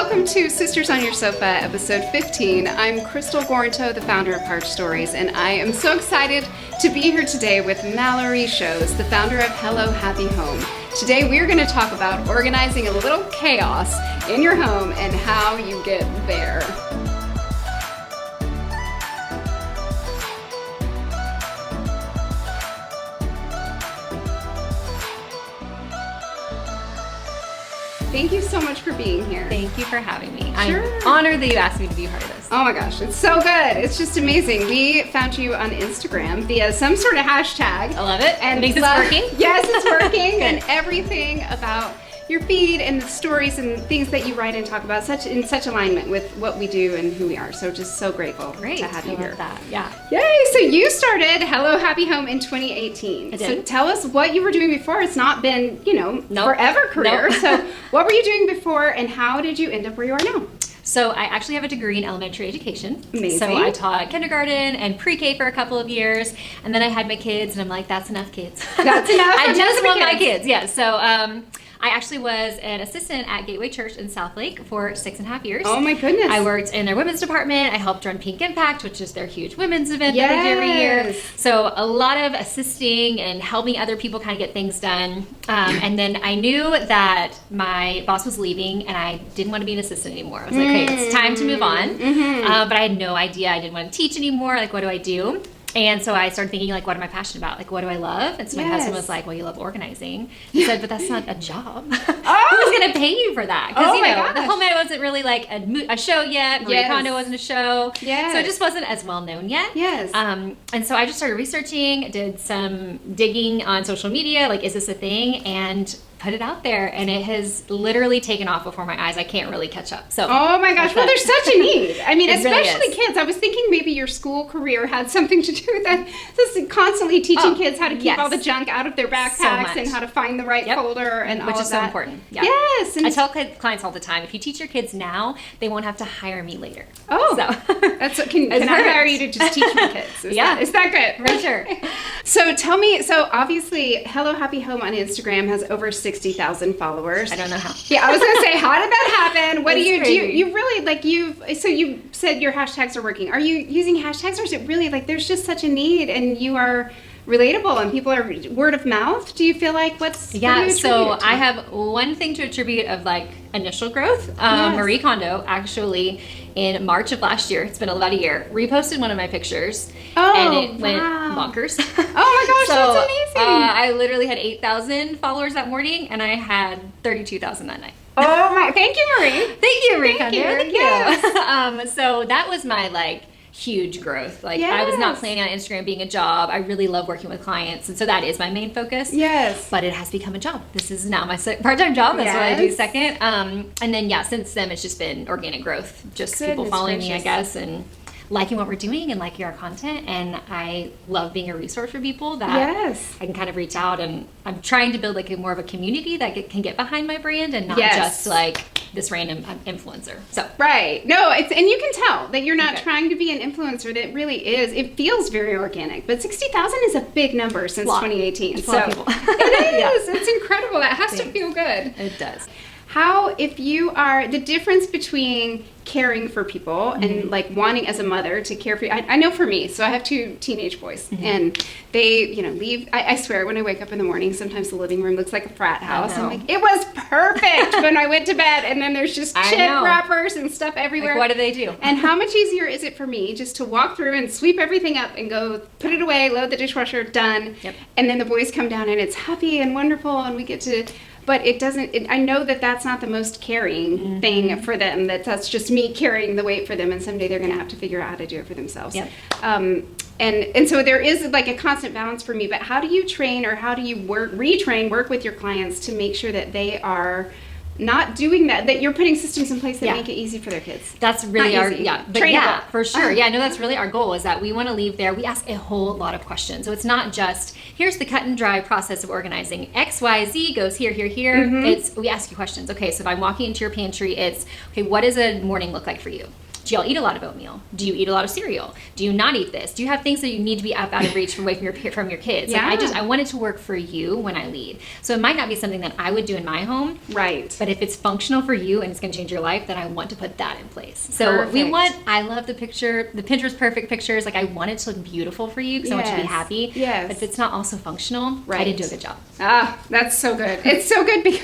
Welcome to Sisters on Your Sofa, episode 15. I'm Crystal Goranto, the founder of HeartStories, and I am so excited to be here today with Mallory Shows, the founder of Hello Happy Home. Today we are going to talk about organizing a little chaos in your home and how you get there. Thank you so much for being here. Thank you for having me. Sure. I'm honored that you asked me to be part of this. Oh my gosh, it's so good. It's just amazing. We found you on Instagram via some sort of hashtag. I love it. And makes it working. Yes, it's working. And everything about your feed and the stories and things that you write and talk about in such alignment with what we do and who we are. So just so grateful to have you here. That. Yeah. Yay! So you started Hello Happy Home in 2018. I did. So tell us what you were doing before. It's not been, forever career. Nope. So what were you doing before and how did you end up where you are now? So I actually have a degree in elementary education. Amazing. So I taught kindergarten and pre-K for a couple of years, and then I had my kids, and I'm like, that's enough kids. That's enough. I just want my kids. Yeah. So I actually was an assistant at Gateway Church in Southlake for 6.5 years. Oh my goodness. I worked in their women's department. I helped run Pink Impact, which is their huge women's event that they do every year. So a lot of assisting and helping other people kind of get things done. And then I knew that my boss was leaving and I didn't want to be an assistant anymore. I was like, okay, it's time to move on. But I had no idea. I didn't want to teach anymore. Like, what do I do? And so I started thinking, like, what am I passionate about? Like, what do I love? And so my husband was like, well, you love organizing. He said, but that's not a job. Who's going to pay you for that? Because, the Home Ed wasn't really like a show yet. Marie Kondo wasn't a show. So it just wasn't as well known yet. And so I just started researching, did some digging on social media, like, is this a thing? And put it out there, and it has literally taken off before my eyes. I can't really catch up. So oh my gosh, well, there's such a need. I mean, especially really kids. I was thinking maybe your school career had something to do with that. Just constantly teaching kids how to keep all the junk out of their backpacks and how to find the right folder and all of that. Which is so important. Yeah. Yes. And I tell clients all the time, if you teach your kids now, they won't have to hire me later. Oh, so can I hire you to just teach my kids? Is that good? For sure. So tell me, so obviously Hello Happy Home on Instagram has over 60,000 followers. I don't know how. Yeah, I was gonna say, how did that happen? What do you crazy. do? You really so you said your hashtags are working. Are you using hashtags, or is it really like there's just such a need and you are relatable and people are word of mouth? Do you feel like what do you attribute so it to? I have one thing to attribute of like initial growth. Marie Kondo actually in March of last year, it's been about a year, reposted one of my pictures and it went bonkers. Oh my gosh, so, that's amazing. I literally had 8,000 followers that morning and I had 32,000 that night. Oh my, thank you, Marie. Thank you, Marie Kondo. Thank you. So that was my like huge growth. Like I was not planning on Instagram being a job. I really love working with clients, and so that is my main focus. Yes. But it has become a job. This is now my part-time job. That's what I do second. And then since then it's just been organic growth. Just people following me, I guess, and liking what we're doing and liking our content. And I love being a resource for people that I can kind of reach out, and I'm trying to build like more of a community that can get behind my brand and not just like this random influencer. So no, and you can tell that you're not trying to be an influencer. That really is. It feels very organic, but 60,000 is a big number since 2018. It's a lot of people. It is. It's incredible. That has to feel good. It does. How, if you are, the difference between caring for people and like wanting as a mother to care for you. I know for me, so I have 2 teenage boys and they, leave. I swear when I wake up in the morning, sometimes the living room looks like a frat house. I'm like, it was perfect when I went to bed, and then there's just chip wrappers and stuff everywhere. Like, what do they do? And how much easier is it for me just to walk through and sweep everything up and go put it away, load the dishwasher, done. And then the boys come down and it's happy and wonderful and we get to... But it doesn't, I know that that's not the most caring thing for them, that's just me carrying the weight for them, and someday they're going to have to figure out how to do it for themselves. And so there is like a constant balance for me, but how do you train, or how do you work with your clients to make sure that they are not doing that you're putting systems in place that make it easy for their kids? That's really trainable. For sure. No, that's really our goal, is that we want to leave there. We ask a whole lot of questions. So it's not just, here's the cut and dry process of organizing. X, Y, Z goes here, here, here. We ask you questions. Okay, so if I'm walking into your pantry, it's, okay, what does a morning look like for you? Do Do y'all eat a lot of oatmeal? Do you eat a lot of cereal? Do you not eat this? Do you have things that you need to be out of reach away from your kids? Yeah. Like, I want it to work for you when I lead. So it might not be something that I would do in my home. Right. But if it's functional for you and it's going to change your life, then I want to put that in place. So I love the Pinterest perfect pictures. Like, I want it to look beautiful for you because I want you to be happy. Yes. But if it's not also functional, I didn't do a good job. Ah, that's so good. It's so good because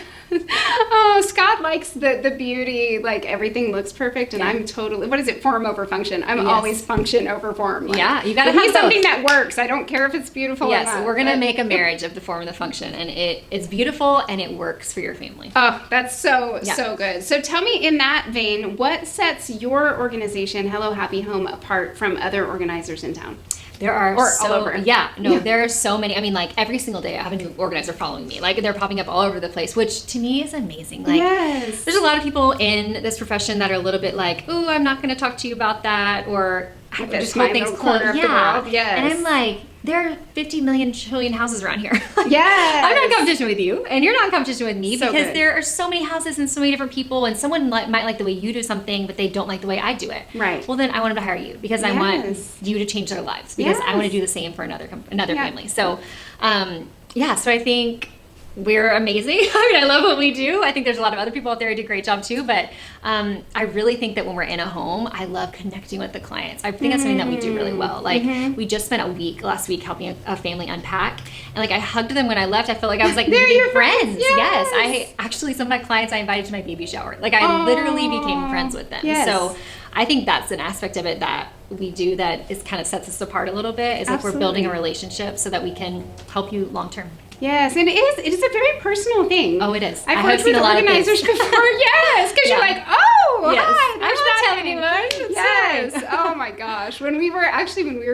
Scott likes the beauty, like everything looks perfect, and I'm totally, what is it, form over function. I'm always function over form. Like, you gotta have something that works. I don't care if it's beautiful or not. Yes, we're gonna make a marriage of the form and the function, and it's beautiful and it works for your family. Oh, that's so good. So tell me, in that vein, what sets your organization, Hello Happy Home, apart from other organizers in town? There are all over. There are so many. I mean, like, every single day I have a new organizer following me. Like, they're popping up all over the place, which to me is amazing. Like, there's a lot of people in this profession that are a little bit like, "Ooh, I'm not going to talk to you about that," or "I just hold things close." The world. Yes. And I'm like, there are 50 million trillion houses around here. Yes. I'm not in competition with you, and you're not in competition with me, So because good. there are so many houses and so many different people, and someone might like the way you do something, but they don't like the way I do it. Right. Well, then I want them to hire you because I want you to change their lives, because I want to do the same for another family. So, so I think we're amazing. I mean, I love what we do. I think there's a lot of other people out there who do a great job too, but I really think that when we're in a home, I love connecting with the clients. I think that's something that we do really well. Like, we just spent last week helping a family unpack, and like, I hugged them when I left. I felt like I was like meeting friends. Yes. Some of my clients I invited to my baby shower. Like, I literally became friends with them. Yes. So I think that's an aspect of it that we do that is kind of sets us apart a little bit, is like we're building a relationship so that we can help you long term. Yes, and it is a very personal thing. Oh, it is. I've worked with organizers before. Yes, because you're like, oh, yes. hi, there's I that won't tell anyone. Yes. Oh my gosh. When we were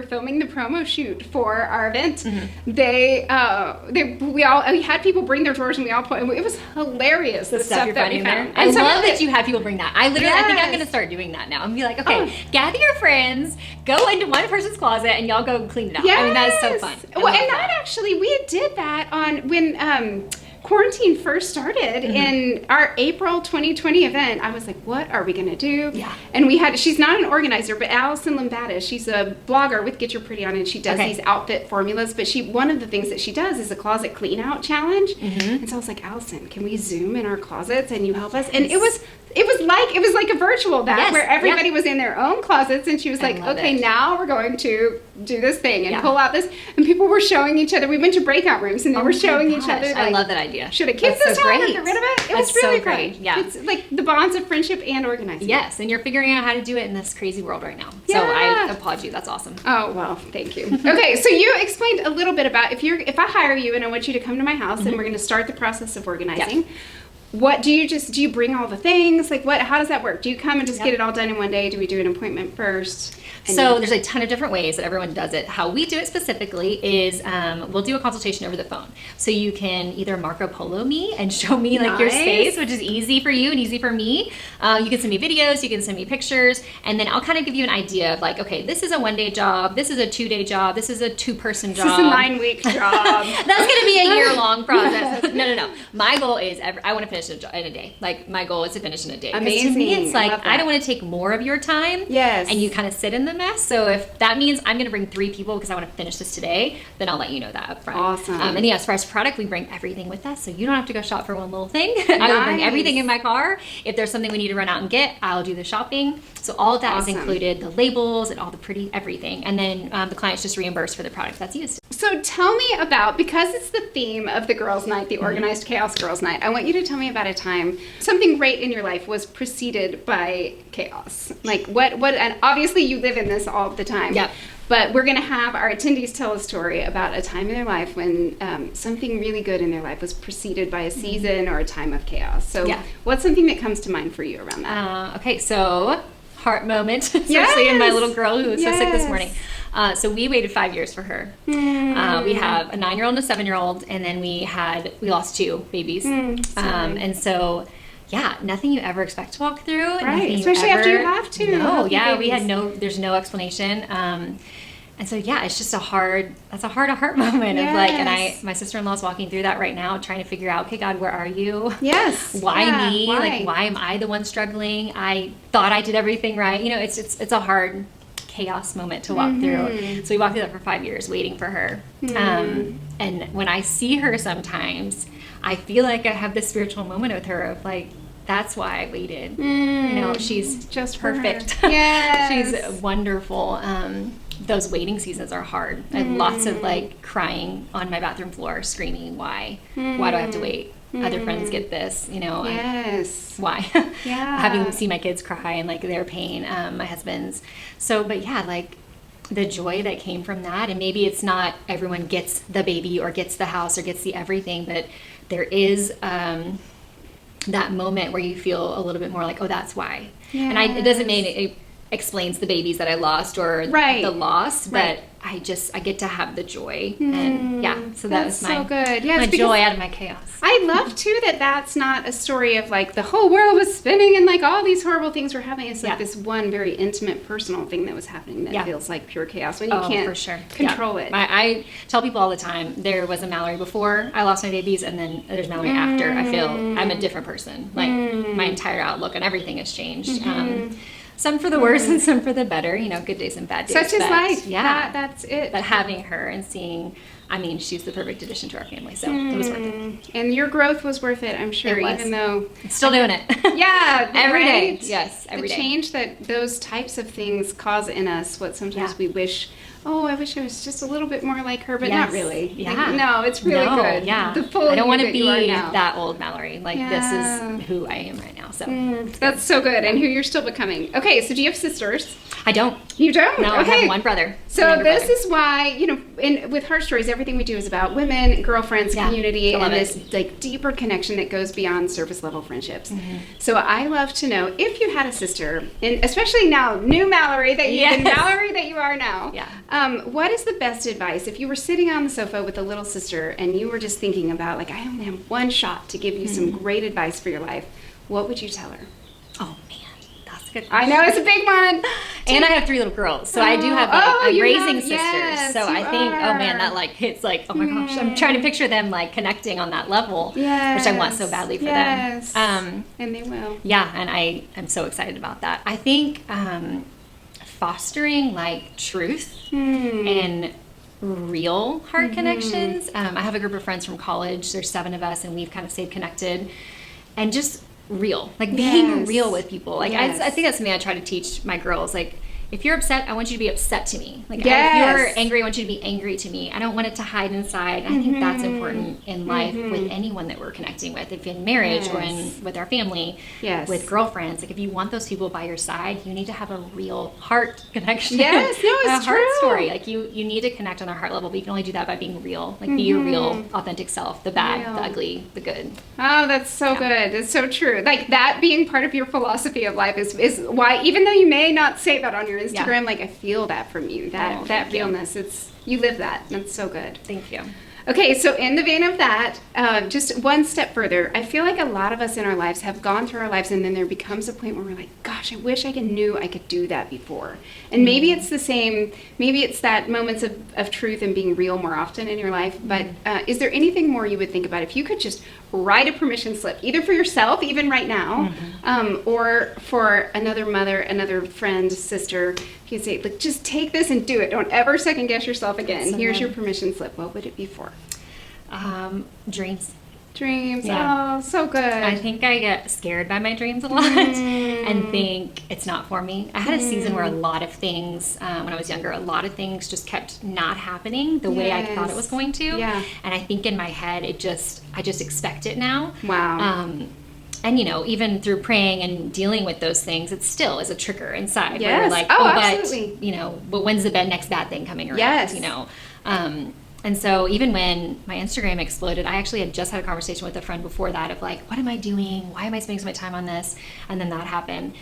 filming the promo shoot for our event, we had people bring their drawers, and we all it was hilarious. The stuff you're that we finding found. there. I love that you have people bring that. I think I'm going to start doing that now. I'm going to be like, okay, gather your friends, go into one person's closet, and y'all go clean it out. Yes. I mean, that is so fun. Well, and that actually, we did that when quarantine first started in our April 2020 event. I was like, what are we going to do? Yeah. And she's not an organizer, but Allison Lambada, she's a blogger with Get Your Pretty On, and she does these outfit formulas, but one of the things that she does is a closet clean out challenge. And so I was like, Allison, can we Zoom in our closets and you help us? And it was like a virtual where everybody was in their own closets, and she was like, okay, now we're going to do this thing and pull out this, and people were showing each other. We went to breakout rooms, and they were showing each other. Like, I love that idea. Should have kept this on or get rid of it? It was really great. Yeah. It's like the bonds of friendship and organizing. Yes, and you're figuring out how to do it in this crazy world right now. So I applaud you. That's awesome. Oh, well, thank you. Okay, so you explained a little bit about if I hire you and I want you to come to my house and we're going to start the process of organizing. Yeah. What do you bring all the things? Like, how does that work? Do you come and just get it all done in one day? Do we do an appointment first? So there's a ton of different ways that everyone does it. How we do it specifically is we'll do a consultation over the phone. So you can either Marco Polo me and show me like your space, which is easy for you and easy for me. You can send me videos, you can send me pictures, and then I'll kind of give you an idea of like, okay, this is a 1-day job, this is a 2-day job, this is a 2-person job. This is a 9-week job. That's going to be a year-long process. No. My goal is I want to finish in a day. Like, my goal is to finish in a day. Amazing. To me, it's like, I don't want to take more of your time. Yes. And you kind of sit in the mess. So if that means I'm going to bring 3 people because I want to finish this today, then I'll let you know that up front. Awesome. And as far as product, we bring everything with us. So you don't have to go shop for one little thing. I will bring everything in my car. If there's something we need to run out and get, I'll do the shopping. So all of that is included, the labels and all the pretty everything. And then the client's just reimbursed for the product that's used. So tell me about, because it's the theme of the girls' night, the Organized Chaos Girls' Night, I want you to tell me about a time something great in your life was preceded by chaos. Like what, and obviously you live in this all the time. Yep. But we're going to have our attendees tell a story about a time in their life when something really good in their life was preceded by a season or a time of chaos. So what's something that comes to mind for you around that? Okay, so heart moment, especially in my little girl who was so sick this morning. So we waited 5 years for her. We have a 9-year-old and a 7-year-old, and then we lost 2 babies. And so, nothing you ever expect to walk through. Right, especially after you have to. No, we had there's no explanation. And so, yeah, it's just that's a heart-to-heart moment of like, and my sister-in-law's walking through that right now, trying to figure out, okay, God, where are you? Yes. Why me? Like, why am I the one struggling? I thought I did everything right. You know, it's a hard chaos moment to walk through. So we walked through that for 5 years waiting for her. And when I see her sometimes, I feel like I have this spiritual moment with her of like, that's why I waited. You know, she's just perfect. Yes. She's wonderful. Those waiting seasons are hard. I have lots of like crying on my bathroom floor, screaming, why do I have to wait? Other friends get this, you know. Yes. Why? Yeah. Having seen my kids cry and like their pain, my husband's. So, but yeah, like the joy that came from that, and maybe it's not everyone gets the baby or gets the house or gets the everything, but there is that moment where you feel a little bit more like, oh, that's why. Yes. And it doesn't mean it explains the babies that I lost or the loss, but I get to have the joy. And yeah, so that was my, so good. Yes, my joy out of my chaos. I love too that's not a story of like the whole world was spinning and like all these horrible things were happening. It's like this one very intimate personal thing that was happening that feels like pure chaos when you can't for sure. control it. I tell people all the time, there was a Mallory before I lost my babies, and then there's Mallory after. I feel I'm a different person. Like my entire outlook on everything has changed. Some for the worse and some for the better, you know, good days and bad days. Such is life. Yeah. That's it. But having her and seeing, I mean, she's the perfect addition to our family, so it was worth it. And your growth was worth it, I'm sure, even though... Still doing it. Yeah. Every day. Yes, every day. The change that those types of things cause in us, what sometimes we wish... Oh, I wish I was just a little bit more like her, but not really. Yeah. Like, no, it's really good. Yeah. The full I don't want to be that, that old Mallory. Like, this is who I am right now. So that's so good, and who you're still becoming. Okay, so do you have sisters? I don't. You don't? No, okay. I have one brother. So this is why, you know, with HeartStories, everything we do is about women, girlfriends, community, and this like deeper connection that goes beyond surface level friendships. So I love to know if you had a sister, and especially now, new Mallory that the Mallory that you are now. Yeah. What is the best advice if you were sitting on the sofa with a little sister and you were just thinking about like, I only have one shot to give you some great advice for your life? What would you tell her? Oh man. Good. I know it's a big one. And I have 3 little girls, so I do have I'm raising sisters. So I think, oh man, that like hits like, oh my gosh, I'm trying to picture them like connecting on that level, which I want so badly for them. And they will. Yeah, and I am so excited about that. I think fostering like truth and real heart connections. I have a group of friends from college. There's 7 of us, and we've kind of stayed connected, and just real, like being real with people. Like I think that's something I try to teach my girls. Like, if you're upset, I want you to be upset to me. Like, if you're angry, I want you to be angry to me. I don't want it to hide inside. I think that's important in life with anyone that we're connecting with, if in marriage or with our family, with girlfriends. Like, if you want those people by your side, you need to have a real heart connection. Yes, no, it's true. Heart story. Like, you need to connect on a heart level, but you can only do that by being real. Like, be your real, authentic self, the bad, the ugly, the good. Oh, that's so good. It's so true. Like, that being part of your philosophy of life is why, even though you may not say that on your Instagram, like I feel that from you, that realness. You live that. That's so good. Thank you. Okay, so in the vein of that, just one step further, I feel like a lot of us in our lives have gone through our lives, and then there becomes a point where we're like, gosh, I wish I knew I could do that before. And maybe it's the same, maybe it's that moments of truth and being real more often in your life, but is there anything more you would think about if you could just write a permission slip, either for yourself, even right now, or for another mother, another friend, sister? If you say, like, just take this and do it. Don't ever second guess yourself again. Here's your permission slip. What would it be for? Dreams. Dreams. Yeah. Oh, so good. I think I get scared by my dreams a lot and think it's not for me. I had a season where a lot of things, when I was younger, a lot of things just kept not happening the way I thought it was going to. Yeah. And I think in my head, I just expect it now. Wow. And, you know, even through praying and dealing with those things, it still is a trigger inside. Yes. Where you're like, absolutely. But, you know, but when's the next bad thing coming around? Yes. You know? And so even when my Instagram exploded, I actually had just had a conversation with a friend before that of like, what am I doing? Why am I spending so much time on this? And then that happened.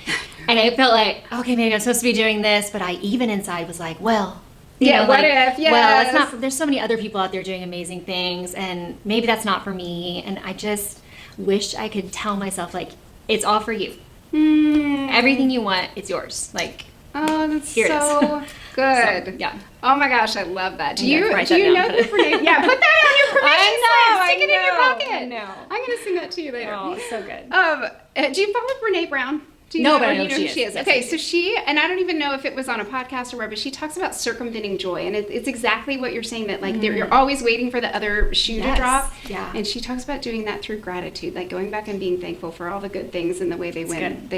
And I felt like, okay, maybe I'm supposed to be doing this. But I even inside was like, well, you know, what like, if? Yes. Well, it's not, there's so many other people out there doing amazing things, and maybe that's not for me. And I just wish I could tell myself, like, it's all for you. Everything you want, it's yours. Like, Oh, that's Here it so is. good. So, yeah. Oh my gosh, I love that. Do Yeah, you write do that you down. know the Brene? Yeah, put that on your permission slip. Stick it in your pocket. I know. I'm gonna sing that to you later. Oh, so good. Do you follow Brene Brown? Do you No, know, but or I do know you know who who she she is. is? Yes, Okay, I do. so she, and I don't even know if it was on a podcast or where, but she talks about circumventing joy, and it's exactly what you're saying, that like you're always waiting for the other shoe to Yes. drop. Yeah. And she talks about doing that through gratitude, like going back and being thankful for all the good things and the way they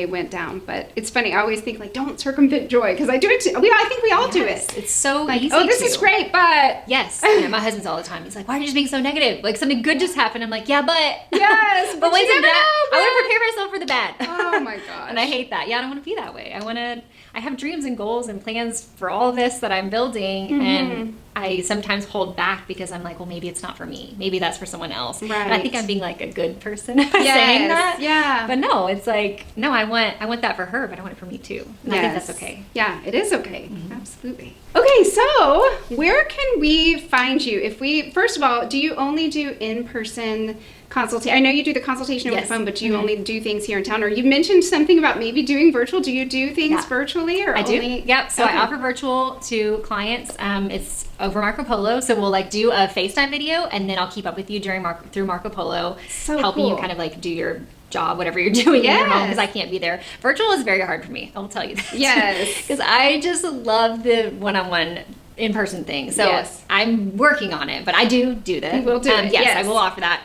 went down. But it's funny, I always think like, don't circumvent joy, because I do it too. I think we all do Yes, it. It's so Like, easy. oh, this is great, but Yes. Yeah, my husband's all the time. He's like, why are you just being so negative? Like something good just happened. I'm like, yeah, but. yes, but when's you the never bad? know, I want to prepare myself for the bad. Oh my gosh. And I hate that. Yeah, I don't want to be that way. I have dreams and goals and plans for all of this that I'm building, and I sometimes hold back because I'm like, well, maybe it's not for me. Maybe that's for someone else. Right. And I think I'm being like a good person by saying that. Yeah. But no, it's like, no, I want that for her, but I want it for me too. And I think that's okay. Yeah, it is okay. Absolutely. Okay, so where can we find you? First of all, do you only do in-person consultation? I know you do the consultation over the phone, but do you only do things here in town? Or you mentioned something about maybe doing virtual. Do you do things virtually, or I do. only? Yep. So I offer virtual to clients. It's over Marco Polo. So we'll like do a FaceTime video, and then I'll keep up with you through Marco Polo, So helping you cool. kind of like do your job, whatever you're doing in your home, because Yes. I can't be there. Virtual is very hard for me. I'll tell you that. Yes. Because I just love the one-on-one in-person thing. So Yes. I'm working on it, but I do that. You will do it, Yes, yes. I will offer that.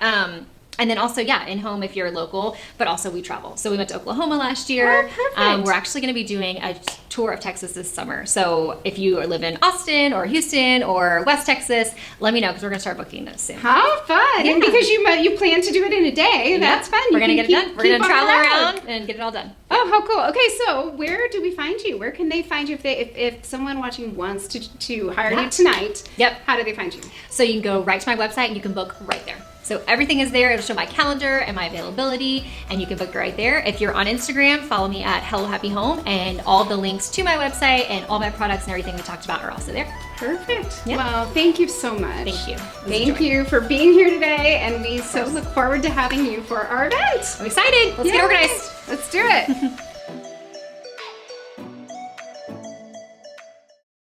And then also, in home if you're local, but also we travel. So we went to Oklahoma last year. Oh, perfect. We're actually going to be doing a tour of Texas this summer. So if you live in Austin or Houston or West Texas, let me know, because we're going to start booking those soon. How fun! Yeah. And because you plan to do it in a day, that's fun. We're You going to can get it done. We're going keep to on travel the road. around and get it all done. Oh, how cool! Okay, so where do we find you? Where can they find you if someone watching wants to hire you tonight? Yep. How do they find you? So you can go right to my website and you can book right there. So everything is there. It'll show my calendar and my availability, and you can book right there. If you're on Instagram, follow me at Hello Happy Home, and all the links to my website and all my products and everything we talked about are also there. Perfect. Yeah. Well, thank you so much. Thank you. It was a Thank joy. you for being here today, and we so look forward to having you for our event. I'm excited. Let's get Yay. organized. Let's do it.